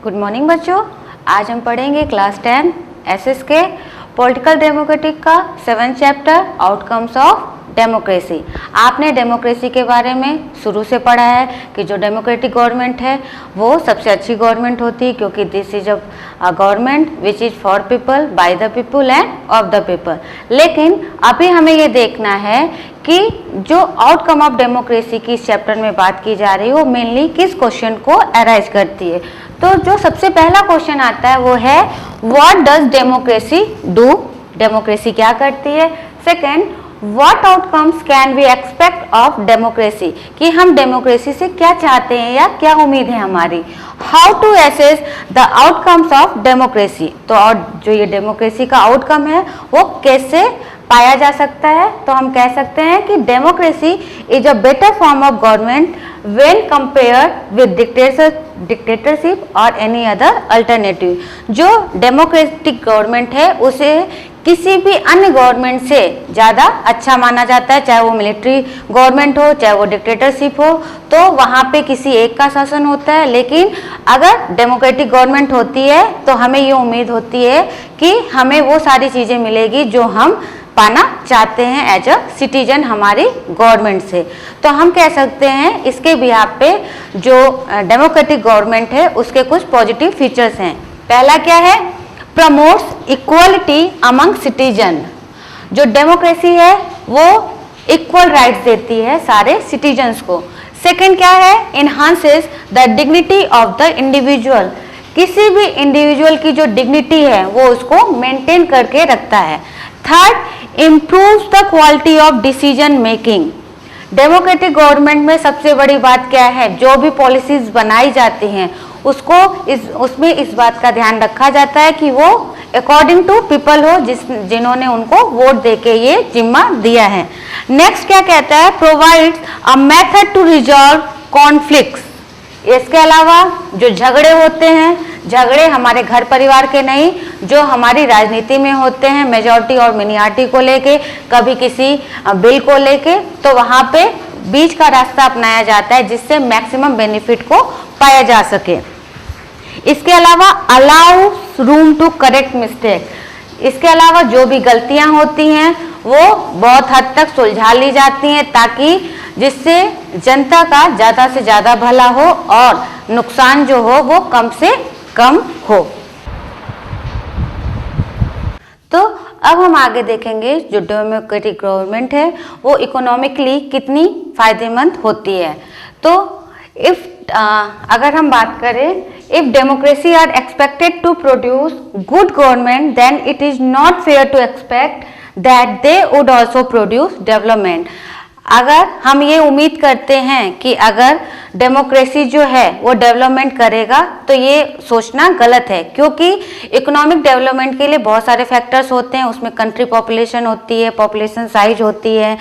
Good morning बच्चों। आज हम पढ़ेंगे क्लास 10 एसएस के पॉलिटिकल डेमोक्रेटिक का 7th chapter outcomes of democracy. आपने डेमोक्रेसी के बारे में शुरू से पढ़ा है कि जो डेमोक्रेटिक गवर्नमेंट है वो सबसे अच्छी गवर्नमेंट होती है, क्योंकि this is a government which is for people, by the people end of the people. लेकिन अभी हमें ये देखना है कि जो आउटकम ऑफ डेमोक्रेसी की इस चैप्टर में बात की जा रही है वो मेनली किस क्वेश्चन को अराइज करती है। तो जो सबसे पहला क्वेश्चन आता है वो है what does democracy do, democracy क्या करती है। Second, what outcomes can we expect of democracy, कि हम डेमोक्रेसी से क्या चाहते हैं या क्या उम्मीद है हमारी। How to assess the outcomes of democracy, तो और जो ये डेमोक्रेसी का आउटकम है वो कैसे पाया जा सकता है। तो हम कह सकते हैं कि democracy is a better form of government when compared with dictatorship और एनी अदर अल्टरनेटिव। जो डेमोक्रेटिक गवर्नमेंट है उसे किसी भी अन्य गवर्नमेंट से ज़्यादा अच्छा माना जाता है, चाहे वो मिलिट्री गवर्नमेंट हो, चाहे वो डिक्टेटरशिप हो, तो वहाँ पे किसी एक का शासन होता है। लेकिन अगर डेमोक्रेटिक गवर्नमेंट होती है तो हमें ये उम्मीद होती है कि हमें वो सारी चीज़ें मिलेगी जो हम पाना चाहते हैं एज अ सिटीजन हमारी गवर्नमेंट से। तो हम कह सकते हैं इसके बिहाफ पे जो डेमोक्रेटिक गवर्नमेंट है उसके कुछ पॉजिटिव फीचर्स हैं। पहला क्या है, प्रमोट्स इक्वलिटी अमंग सिटीजन। जो डेमोक्रेसी है वो इक्वल राइट्स देती है सारे सिटीजन्स को। सेकंड क्या है, enhances the dignity of the individual. किसी भी इंडिविजुअल की जो डिग्निटी है वो उसको मेंटेन करके रखता है। Third, improves the quality of decision making. Democratic government में सबसे बड़ी बात क्या है, जो भी पॉलिसीज बनाई जाती हैं उसको उसमें इस बात का ध्यान रखा जाता है कि वो अकॉर्डिंग टू पीपल हो, जिन्होंने उनको वोट देके ये जिम्मा दिया है। नेक्स्ट क्या कहता है, provides a method to resolve conflicts. इसके अलावा जो झगड़े होते हैं, झगड़े हमारे घर परिवार के नहीं, जो हमारी राजनीति में होते हैं मेजॉरिटी और मिनिॉरिटी को लेके, कभी किसी बिल को लेके, तो वहाँ पे बीच का रास्ता अपनाया जाता है जिससे मैक्सिमम बेनिफिट को पाया जा सके। इसके अलावा allow room to correct mistake. इसके अलावा जो भी गलतियां होती हैं वो बहुत हद तक सुलझा ली जाती हैं, ताकि जिससे जनता का ज़्यादा से ज़्यादा भला हो और नुकसान जो हो वो कम से कम हो। तो अब हम आगे देखेंगे जो डेमोक्रेटिक गवर्नमेंट है वो इकोनॉमिकली कितनी फायदेमंद होती है। तो अगर हम बात करें, if democracy are expected to produce good government then it is not fair to expect that they would also produce development. अगर हम ये उम्मीद करते हैं कि अगर डेमोक्रेसी जो है वो डेवलपमेंट करेगा तो ये सोचना गलत है, क्योंकि इकोनॉमिक डेवलपमेंट के लिए बहुत सारे फैक्टर्स होते हैं। उसमें कंट्री पॉपुलेशन होती है, पॉपुलेशन साइज होती है,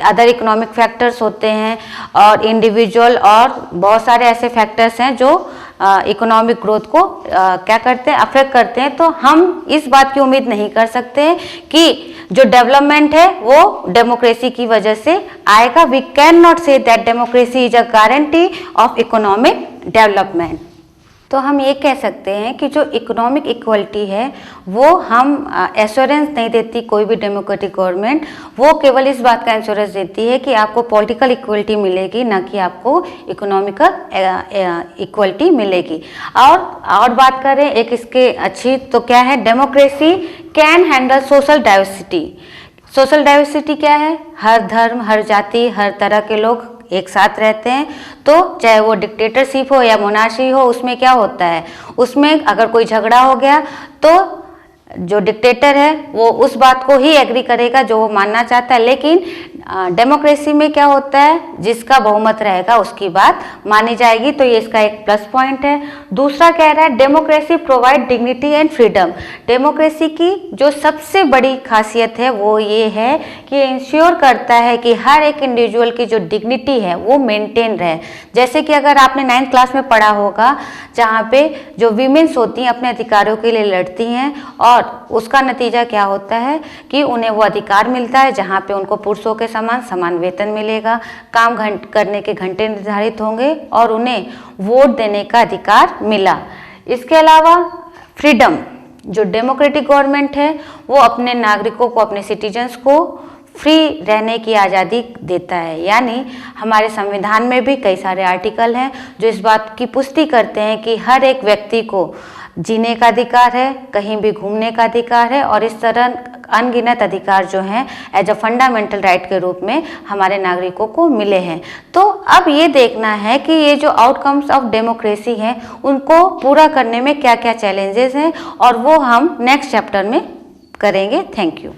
अदर इकोनॉमिक फैक्टर्स होते हैं और इंडिविजुअल, और बहुत सारे ऐसे फैक्टर्स हैं जो इकोनॉमिक ग्रोथ को क्या करते हैं, अफेक्ट करते हैं। तो हम इस बात की उम्मीद नहीं कर सकते कि जो डेवलपमेंट है वो डेमोक्रेसी की वजह से आएगा। We can not say that democracy is a guarantee of economic development. तो हम ये कह सकते हैं कि जो इकोनॉमिक इक्वलिटी है वो हम एश्योरेंस नहीं देती कोई भी डेमोक्रेटिक गवर्नमेंट, वो केवल इस बात का इंश्योरेंस देती है कि आपको पॉलिटिकल इक्वलिटी मिलेगी, ना कि आपको इकोनॉमिकल इक्वलिटी मिलेगी। और बात करें एक इसके अच्छी, तो क्या है, democracy can handle social diversity. Social diversity क्या है, हर धर्म, हर जाति, हर तरह के लोग एक साथ रहते हैं। तो चाहे वो डिक्टेटरशिप हो या मोनार्ची हो, उसमें क्या होता है, उसमें अगर कोई झगड़ा हो गया तो जो डिक्टेटर है वो उस बात को ही एग्री करेगा जो वो मानना चाहता है। लेकिन डेमोक्रेसी में क्या होता है, जिसका बहुमत रहेगा उसकी बात मानी जाएगी। तो ये इसका एक प्लस पॉइंट है। दूसरा कह रहा है democracy provide dignity and freedom. Democracy की जो सबसे बड़ी खासियत है वो ये है कि इंश्योर करता है कि हर एक इंडिविजुअल की जो डिग्निटी है वो मेंटेन रहे। जैसे कि अगर आपने 9th क्लास में पढ़ा होगा, जहाँ पे जो वीमेंस होती हैं अपने अधिकारों के लिए लड़ती हैं और उसका नतीजा क्या होता है कि उन्हें वो अधिकार मिलता है जहाँ पे उनको पुरुषों के समान वेतन मिलेगा, काम करने के घंटे निर्धारित होंगे और उन्हें वोट देने का अधिकार मिला। इसके अलावा फ्रीडम, जो डेमोक्रेटिक गवर्नमेंट है वो अपने नागरिकों को, अपने सिटीजन्स को फ्री रहने की आज़ादी देता है। यानी हमारे संविधान में भी कई सारे आर्टिकल हैं जो इस बात की पुष्टि करते हैं कि हर एक व्यक्ति को जीने का अधिकार है, कहीं भी घूमने का अधिकार है, और इस तरह अनगिनत अधिकार जो हैं एज अ फंडामेंटल राइट के रूप में हमारे नागरिकों को मिले हैं। तो अब ये देखना है कि ये जो आउटकम्स ऑफ डेमोक्रेसी हैं उनको पूरा करने में क्या क्या चैलेंजेस हैं, और वो हम नेक्स्ट चैप्टर में करेंगे। Thank you.